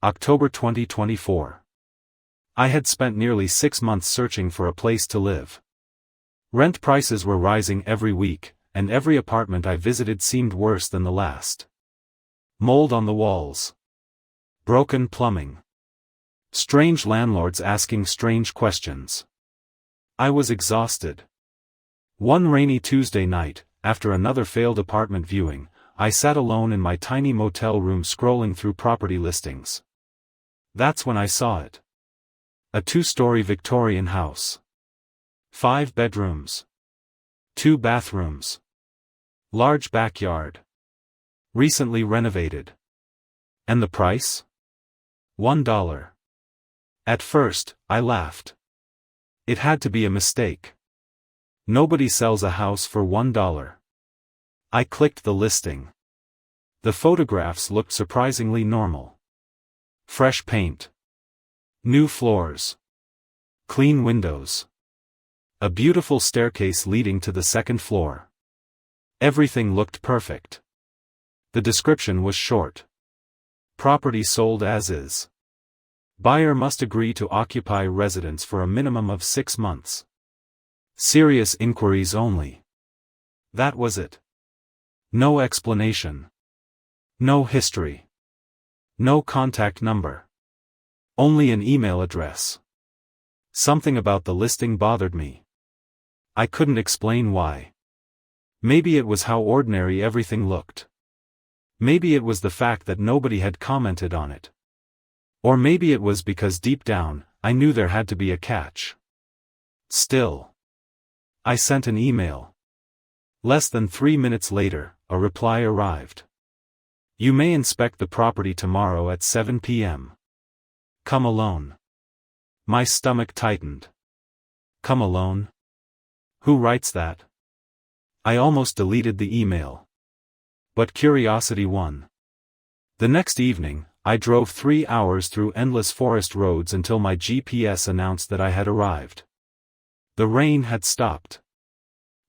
October 2024. I had spent nearly 6 months searching for a place to live. Rent prices were rising every week, and every apartment I visited seemed worse than the last. Mold on the walls. Broken plumbing. Strange landlords asking strange questions. I was exhausted. One rainy Tuesday night, after another failed apartment viewing, I sat alone in my tiny motel room scrolling through property listings. That's when I saw it. A 2-story Victorian house. 5 bedrooms. 2 bathrooms. Large backyard. Recently renovated. And the price? $1. At first, I laughed. It had to be a mistake. Nobody sells a house for $1. I clicked the listing. The photographs looked surprisingly normal. Fresh paint. New floors. Clean windows. A beautiful staircase leading to the second floor. Everything looked perfect. The description was short. Property sold as is. Buyer must agree to occupy residence for a minimum of 6 months. Serious inquiries only. That was it. No explanation. No history. No contact number. Only an email address. Something about the listing bothered me. I couldn't explain why. Maybe it was how ordinary everything looked. Maybe it was the fact that nobody had commented on it. Or maybe it was because deep down, I knew there had to be a catch. Still. I sent an email. Less than 3 minutes later, a reply arrived. You may inspect the property tomorrow at 7 p.m. Come alone. My stomach tightened. Come alone? Who writes that? I almost deleted the email. But curiosity won. The next evening, I drove 3 hours through endless forest roads until my GPS announced that I had arrived. The rain had stopped.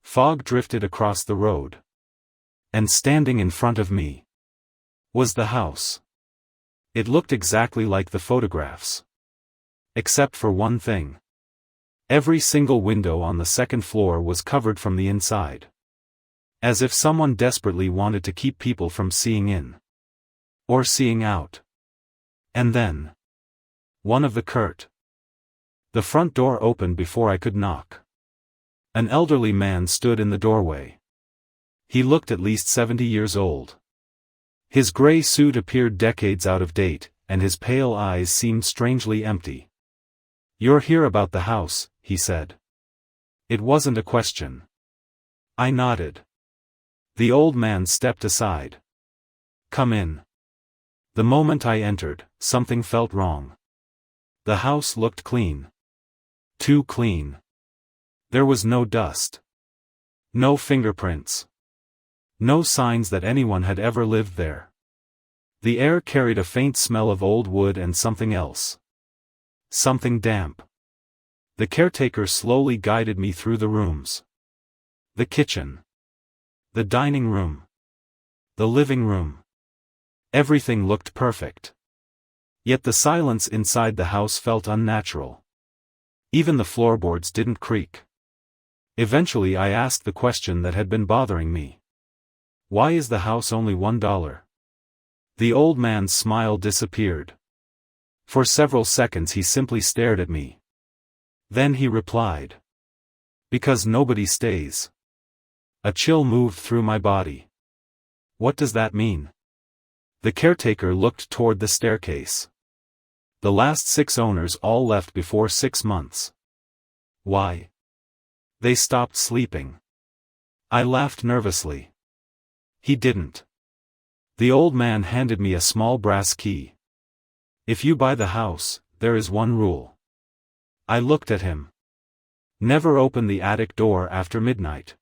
Fog drifted across the road. And standing in front of me was the house. It looked exactly like the photographs. Except for one thing. Every single window on the second floor was covered from the inside. As if someone desperately wanted to keep people from seeing in. Or seeing out. And then. One of the curt. The front door opened before I could knock. An elderly man stood in the doorway. He looked at least 70 years old. His gray suit appeared decades out of date, and his pale eyes seemed strangely empty. You're here about the house, he said. It wasn't a question. I nodded. The old man stepped aside. Come in. The moment I entered, something felt wrong. The house looked clean. Too clean. There was no dust. No fingerprints. No signs that anyone had ever lived there. The air carried a faint smell of old wood and something else. Something damp. The caretaker slowly guided me through the rooms. The kitchen. The dining room. The living room. Everything looked perfect. Yet the silence inside the house felt unnatural. Even the floorboards didn't creak. Eventually I asked the question that had been bothering me. Why is the house only $1? The old man's smile disappeared. For several seconds he simply stared at me. Then he replied. Because nobody stays. A chill moved through my body. What does that mean? The caretaker looked toward the staircase. The last 6 owners all left before 6 months. Why? They stopped sleeping. I laughed nervously. He didn't. The old man handed me a small brass key. If you buy the house, there is one rule. I looked at him. Never open the attic door after midnight.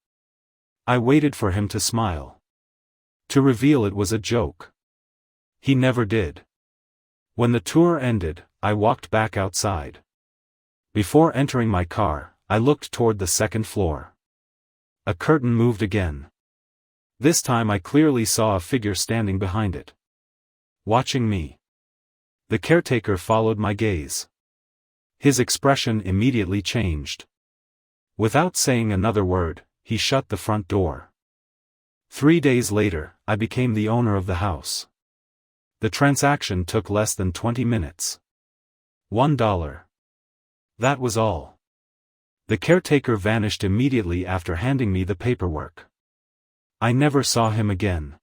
I waited for him to smile. To reveal it was a joke. He never did. When the tour ended, I walked back outside. Before entering my car, I looked toward the second floor. A curtain moved again. This time I clearly saw a figure standing behind it. Watching me. The caretaker followed my gaze. His expression immediately changed. Without saying another word, he shut the front door. 3 days later, I became the owner of the house. The transaction took less than 20 minutes. $1. That was all. The caretaker vanished immediately after handing me the paperwork. I never saw him again.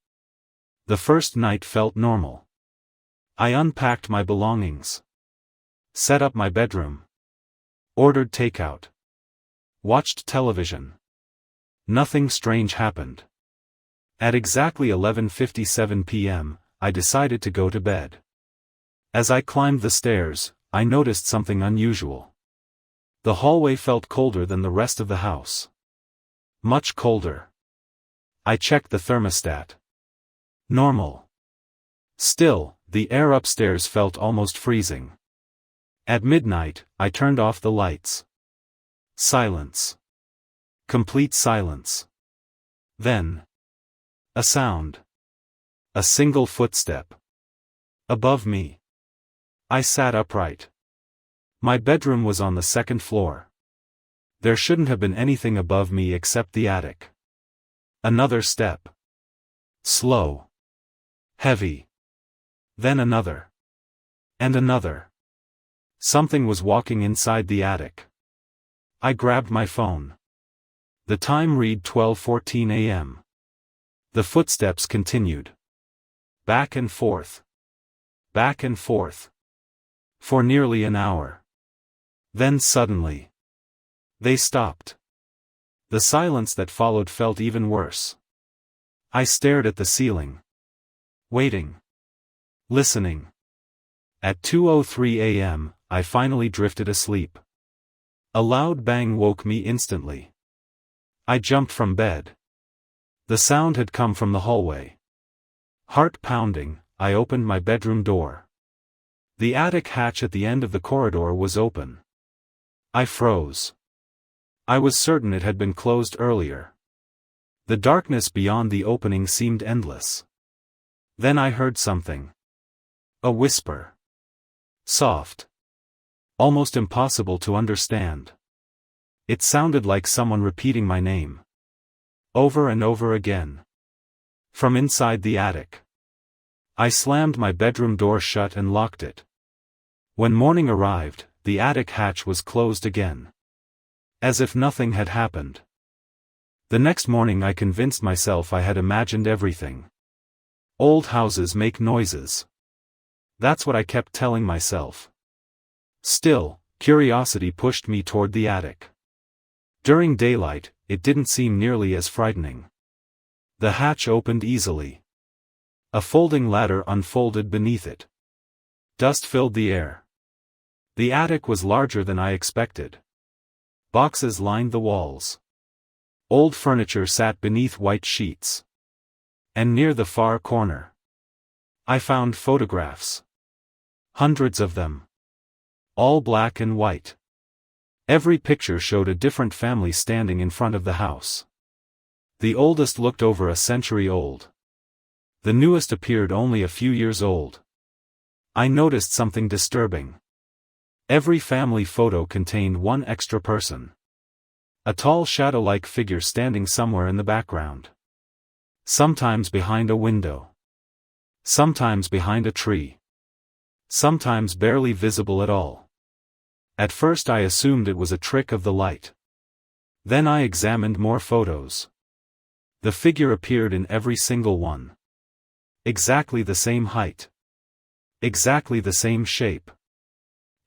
The first night felt normal. I unpacked my belongings. Set up my bedroom. Ordered takeout. Watched television. Nothing strange happened. At exactly 11:57 p.m., I decided to go to bed. As I climbed the stairs, I noticed something unusual. The hallway felt colder than the rest of the house. Much colder. I checked the thermostat. Normal. Still, the air upstairs felt almost freezing. At midnight, I turned off the lights. Silence. Complete silence. Then, a sound. A single footstep. Above me. I sat upright. My bedroom was on the second floor. There shouldn't have been anything above me except the attic. Another step. Slow. Heavy. Then another. And another. Something was walking inside the attic. I grabbed my phone. The time read 12:14 a.m. The footsteps continued. Back and forth. Back and forth. For nearly an hour. Then suddenly, they stopped. The silence that followed felt even worse. I stared at the ceiling. Waiting. Listening. At 2:03 a.m., I finally drifted asleep. A loud bang woke me instantly. I jumped from bed. The sound had come from the hallway. Heart pounding, I opened my bedroom door. The attic hatch at the end of the corridor was open. I froze. I was certain it had been closed earlier. The darkness beyond the opening seemed endless. Then I heard something. A whisper. Soft. Almost impossible to understand. It sounded like someone repeating my name. Over and over again. From inside the attic. I slammed my bedroom door shut and locked it. When morning arrived, the attic hatch was closed again. As if nothing had happened. The next morning I convinced myself I had imagined everything. Old houses make noises. That's what I kept telling myself. Still, curiosity pushed me toward the attic. During daylight, it didn't seem nearly as frightening. The hatch opened easily. A folding ladder unfolded beneath it. Dust filled the air. The attic was larger than I expected. Boxes lined the walls. Old furniture sat beneath white sheets. And near the far corner, I found photographs. Hundreds of them. All black and white. Every picture showed a different family standing in front of the house. The oldest looked over a century old. The newest appeared only a few years old. I noticed something disturbing. Every family photo contained one extra person. A tall shadow-like figure standing somewhere in the background. Sometimes behind a window. Sometimes behind a tree. Sometimes barely visible at all. At first I assumed it was a trick of the light. Then I examined more photos. The figure appeared in every single one. Exactly the same height. Exactly the same shape.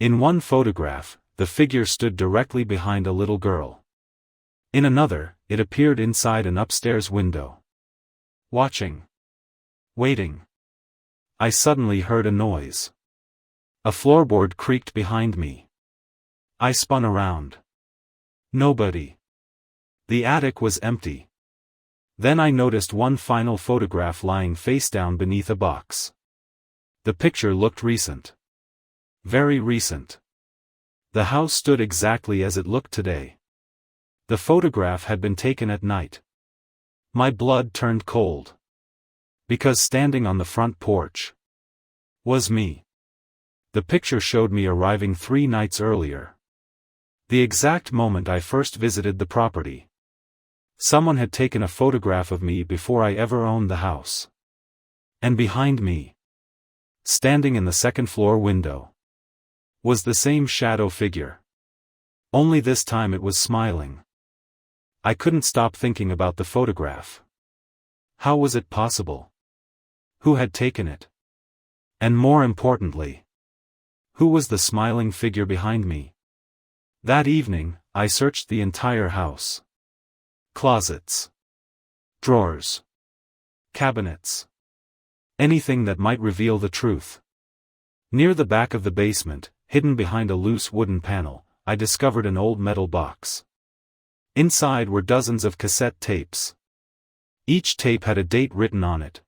In one photograph, the figure stood directly behind a little girl. In another, it appeared inside an upstairs window. Watching. Waiting. I suddenly heard a noise. A floorboard creaked behind me. I spun around. Nobody. The attic was empty. Then I noticed one final photograph lying face down beneath a box. The picture looked recent. Very recent. The house stood exactly as it looked today. The photograph had been taken at night. My blood turned cold. Because standing on the front porch was me. The picture showed me arriving 3 nights earlier. The exact moment I first visited the property. Someone had taken a photograph of me before I ever owned the house. And behind me, standing in the second-floor window, was the same shadow figure. Only this time it was smiling. I couldn't stop thinking about the photograph. How was it possible? Who had taken it? And more importantly, who was the smiling figure behind me? That evening, I searched the entire house. Closets, drawers, cabinets. Anything that might reveal the truth. Near the back of the basement, hidden behind a loose wooden panel, I discovered an old metal box. Inside were dozens of cassette tapes. Each tape had a date written on it.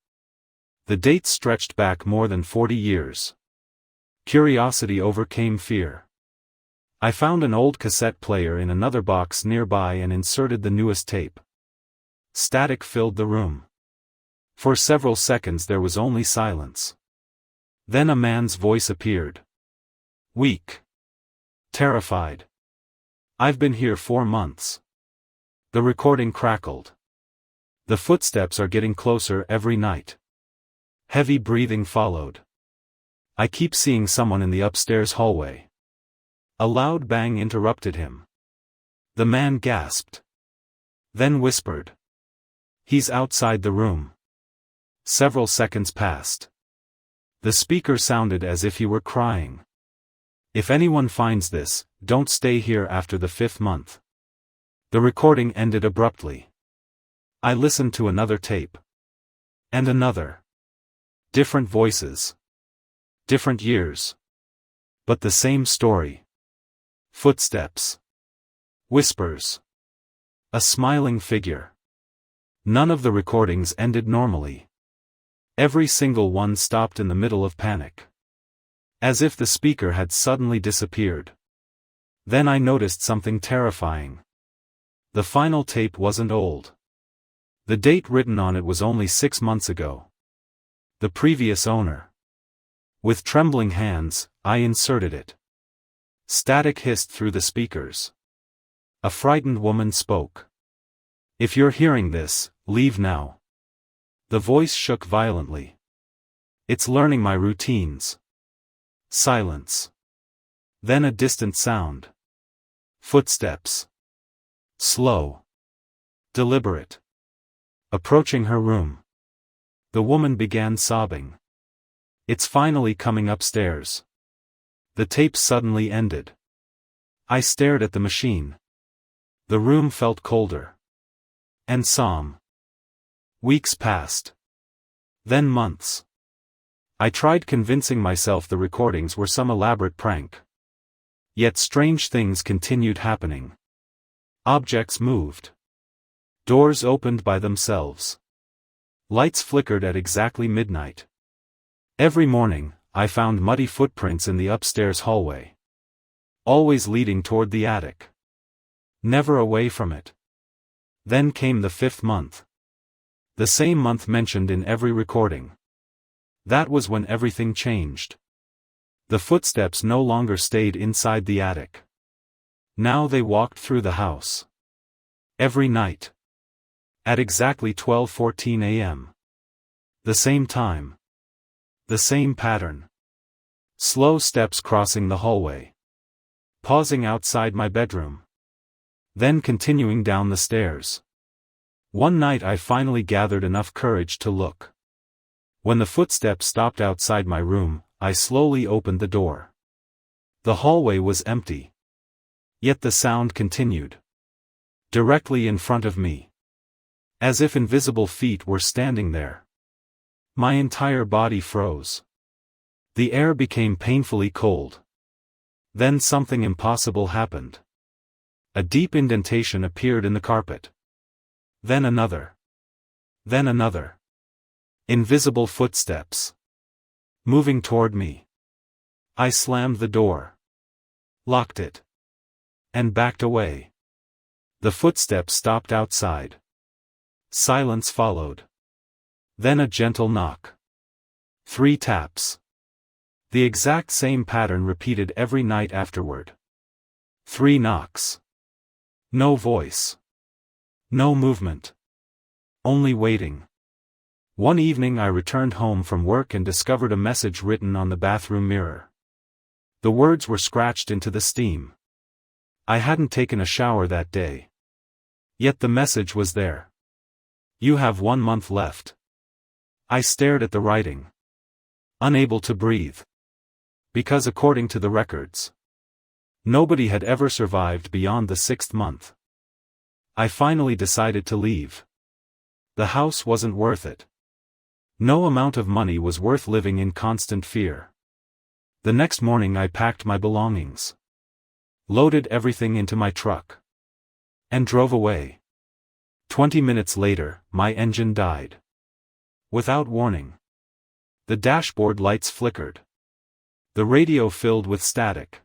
The dates stretched back more than 40 years. Curiosity overcame fear. I found an old cassette player in another box nearby and inserted the newest tape. Static filled the room. For several seconds there was only silence. Then a man's voice appeared. Weak. Terrified. I've been here 4 months. The recording crackled. The footsteps are getting closer every night. Heavy breathing followed. I keep seeing someone in the upstairs hallway. A loud bang interrupted him. The man gasped. Then whispered. He's outside the room. Several seconds passed. The speaker sounded as if he were crying. If anyone finds this, don't stay here after the 5th month. The recording ended abruptly. I listened to another tape. And another. Different voices. Different years. But the same story. Footsteps. Whispers. A smiling figure. None of the recordings ended normally. Every single one stopped in the middle of panic. As if the speaker had suddenly disappeared. Then I noticed something terrifying. The final tape wasn't old. The date written on it was only 6 months ago. The previous owner. With trembling hands, I inserted it. Static hissed through the speakers. A frightened woman spoke. If you're hearing this, leave now. The voice shook violently. It's learning my routines. Silence. Then a distant sound. Footsteps. Slow. Deliberate. Approaching her room. The woman began sobbing. It's finally coming upstairs. The tape suddenly ended. I stared at the machine. The room felt colder. And solemn. Weeks passed. Then months. I tried convincing myself the recordings were some elaborate prank. Yet strange things continued happening. Objects moved. Doors opened by themselves. Lights flickered at exactly midnight. Every morning, I found muddy footprints in the upstairs hallway. Always leading toward the attic. Never away from it. Then came the 5th month. The same month mentioned in every recording. That was when everything changed. The footsteps no longer stayed inside the attic. Now they walked through the house. Every night. At exactly 12:14 a.m. The same time. The same pattern. Slow steps crossing the hallway. Pausing outside my bedroom. Then continuing down the stairs. One night I finally gathered enough courage to look. When the footsteps stopped outside my room, I slowly opened the door. The hallway was empty. Yet the sound continued. Directly in front of me. As if invisible feet were standing there. My entire body froze. The air became painfully cold. Then something impossible happened. A deep indentation appeared in the carpet. Then another. Then another. Invisible footsteps. Moving toward me. I slammed the door. Locked it. And backed away. The footsteps stopped outside. Silence followed. Then a gentle knock. 3 taps. The exact same pattern repeated every night afterward. 3 knocks. No voice. No movement. Only waiting. One evening I returned home from work and discovered a message written on the bathroom mirror. The words were scratched into the steam. I hadn't taken a shower that day. Yet the message was there. You have 1 month left. I stared at the writing, unable to breathe. Because according to the records, nobody had ever survived beyond the 6th month. I finally decided to leave. The house wasn't worth it. No amount of money was worth living in constant fear. The next morning I packed my belongings, loaded everything into my truck, and drove away. 20 minutes later, my engine died. Without warning. The dashboard lights flickered. The radio filled with static.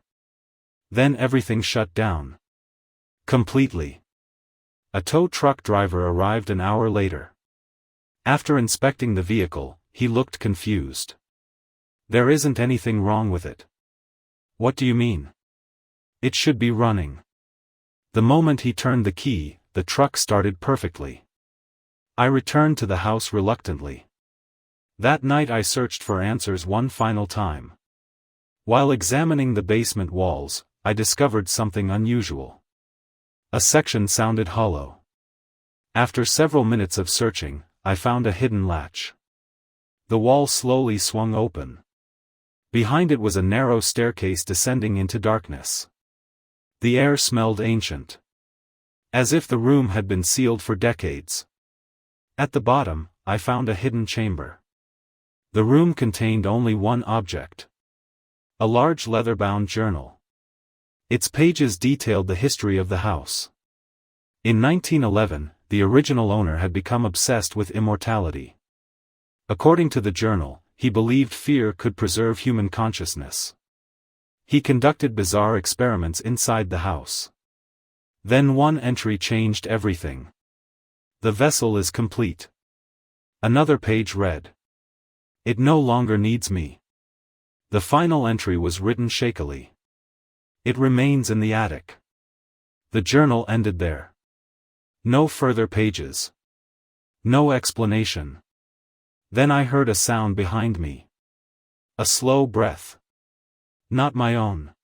Then everything shut down. Completely. A tow truck driver arrived an hour later. After inspecting the vehicle, he looked confused. There isn't anything wrong with it. What do you mean? It should be running. The moment he turned the key, the truck started perfectly. I returned to the house reluctantly. That night I searched for answers one final time. While examining the basement walls, I discovered something unusual. A section sounded hollow. After several minutes of searching, I found a hidden latch. The wall slowly swung open. Behind it was a narrow staircase descending into darkness. The air smelled ancient, as if the room had been sealed for decades. At the bottom, I found a hidden chamber. The room contained only one object. A large leather-bound journal. Its pages detailed the history of the house. In 1911, the original owner had become obsessed with immortality. According to the journal, he believed fear could preserve human consciousness. He conducted bizarre experiments inside the house. Then one entry changed everything. The vessel is complete. Another page read, "It no longer needs me." The final entry was written shakily. "It remains in the attic." The journal ended there. No further pages. No explanation. Then I heard a sound behind me. A slow breath. Not my own.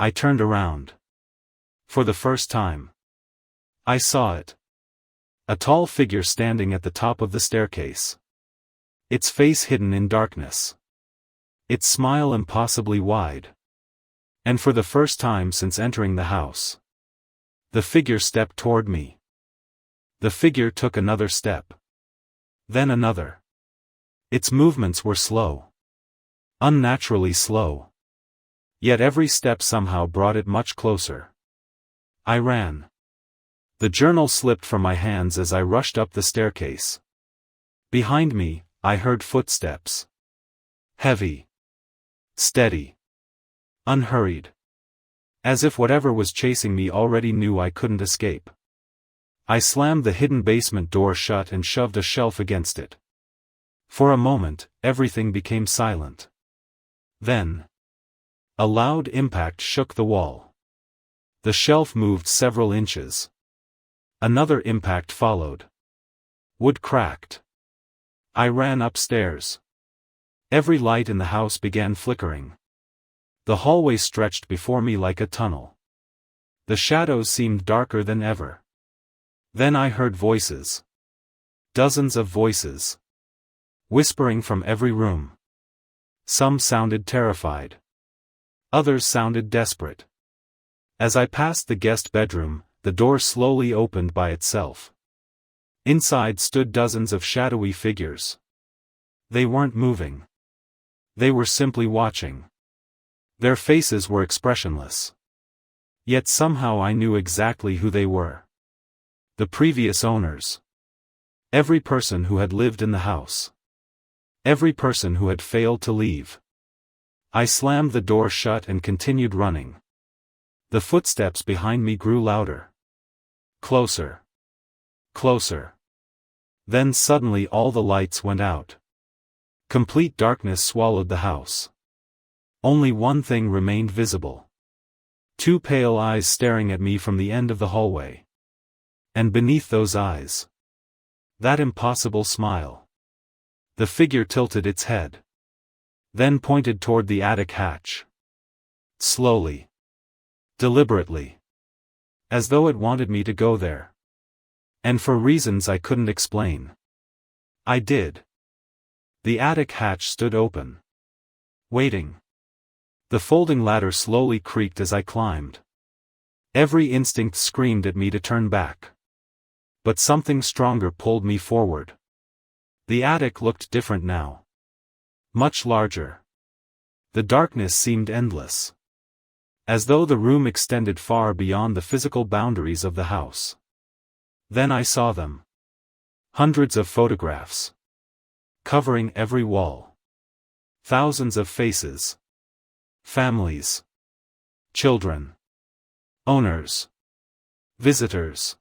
I turned around. For the first time, I saw it. A tall figure standing at the top of the staircase. Its face hidden in darkness. Its smile impossibly wide. And for the first time since entering the house, the figure stepped toward me. The figure took another step. Then another. Its movements were slow. Unnaturally slow. Yet every step somehow brought it much closer. I ran. The journal slipped from my hands as I rushed up the staircase. Behind me, I heard footsteps. Heavy. Steady. Unhurried. As if whatever was chasing me already knew I couldn't escape. I slammed the hidden basement door shut and shoved a shelf against it. For a moment, everything became silent. Then, a loud impact shook the wall. The shelf moved several inches. Another impact followed. Wood cracked. I ran upstairs. Every light in the house began flickering. The hallway stretched before me like a tunnel. The shadows seemed darker than ever. Then I heard voices. Dozens of voices. Whispering from every room. Some sounded terrified. Others sounded desperate. As I passed the guest bedroom, the door slowly opened by itself. Inside stood dozens of shadowy figures. They weren't moving. They were simply watching. Their faces were expressionless. Yet somehow I knew exactly who they were. The previous owners. Every person who had lived in the house. Every person who had failed to leave. I slammed the door shut and continued running. The footsteps behind me grew louder. Closer. Closer. Then suddenly all the lights went out. Complete darkness swallowed the house. Only one thing remained visible. Two pale eyes staring at me from the end of the hallway. And beneath those eyes, that impossible smile. The figure tilted its head. Then pointed toward the attic hatch. Slowly. Deliberately. As though it wanted me to go there. And for reasons I couldn't explain. I did. The attic hatch stood open. Waiting. The folding ladder slowly creaked as I climbed. Every instinct screamed at me to turn back. But something stronger pulled me forward. The attic looked different now. Much larger. The darkness seemed endless. As though the room extended far beyond the physical boundaries of the house. Then I saw them. Hundreds of photographs. Covering every wall. Thousands of faces. Families. Children. Owners. Visitors.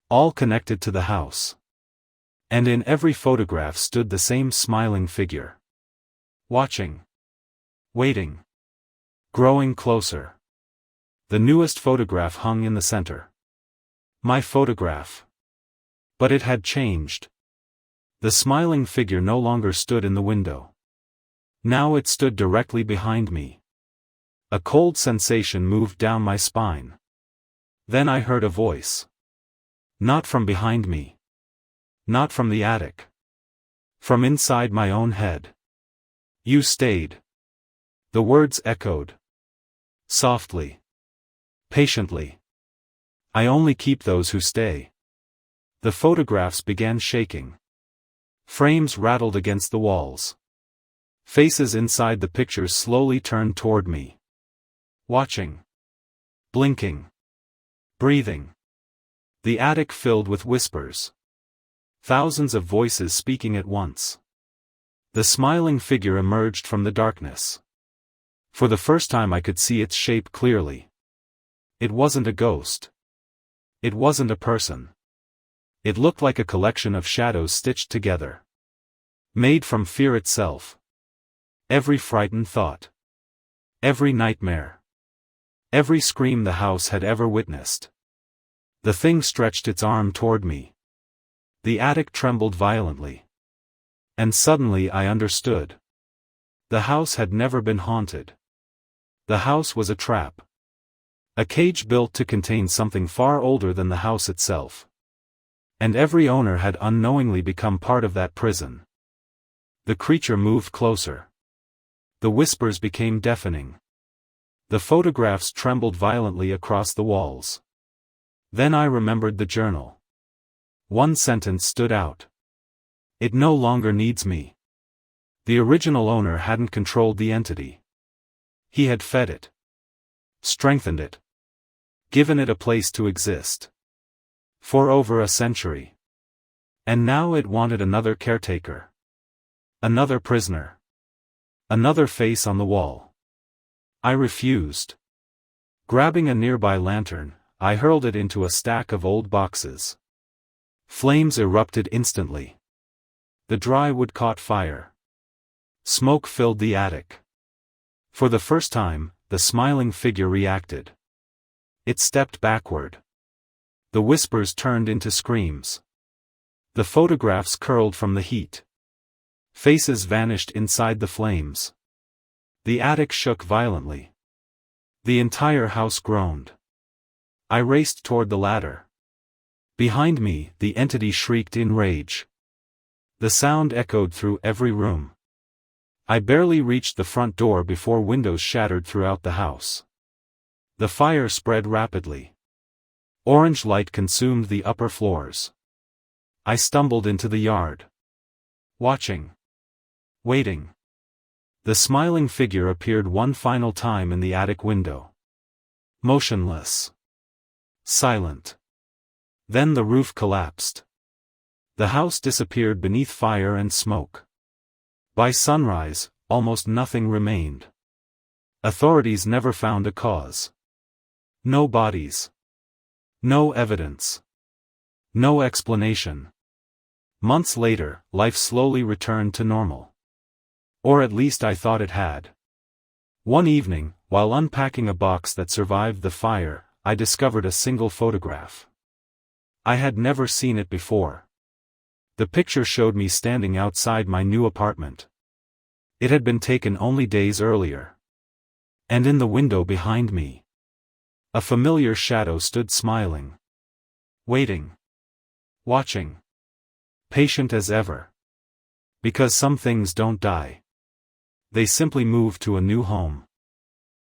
All connected to the house. And in every photograph stood the same smiling figure. Watching. Waiting. Growing closer. The newest photograph hung in the center. My photograph. But it had changed. The smiling figure no longer stood in the window. Now it stood directly behind me. A cold sensation moved down my spine. Then I heard a voice. Not from behind me. Not from the attic. From inside my own head. You stayed. The words echoed. Softly. Patiently. I only keep those who stay. The photographs began shaking. Frames rattled against the walls. Faces inside the pictures slowly turned toward me. Watching. Blinking. Breathing. The attic filled with whispers. Thousands of voices speaking at once. The smiling figure emerged from the darkness. For the first time I could see its shape clearly. It wasn't a ghost. It wasn't a person. It looked like a collection of shadows stitched together. Made from fear itself. Every frightened thought. Every nightmare. Every scream the house had ever witnessed. The thing stretched its arm toward me. The attic trembled violently. And suddenly I understood. The house had never been haunted. The house was a trap. A cage built to contain something far older than the house itself. And every owner had unknowingly become part of that prison. The creature moved closer. The whispers became deafening. The photographs trembled violently across the walls. Then I remembered the journal. One sentence stood out. It no longer needs me. The original owner hadn't controlled the entity. He had fed it. Strengthened it. Given it a place to exist. For over a century. And now it wanted another caretaker. Another prisoner. Another face on the wall. I refused. Grabbing a nearby lantern, I hurled it into a stack of old boxes. Flames erupted instantly. The dry wood caught fire. Smoke filled the attic. For the first time, the smiling figure reacted. It stepped backward. The whispers turned into screams. The photographs curled from the heat. Faces vanished inside the flames. The attic shook violently. The entire house groaned. I raced toward the ladder. Behind me, the entity shrieked in rage. The sound echoed through every room. I barely reached the front door before windows shattered throughout the house. The fire spread rapidly. Orange light consumed the upper floors. I stumbled into the yard. Watching. Waiting. The smiling figure appeared one final time in the attic window. Motionless. Silent. Then the roof collapsed. The house disappeared beneath fire and smoke. By sunrise, almost nothing remained. Authorities never found a cause. No bodies. No evidence. No explanation. Months later, life slowly returned to normal. Or at least I thought it had. One evening, while unpacking a box that survived the fire, I discovered a single photograph. I had never seen it before. The picture showed me standing outside my new apartment. It had been taken only days earlier. And in the window behind me, a familiar shadow stood smiling. Waiting. Watching. Patient as ever. Because some things don't die. They simply move to a new home.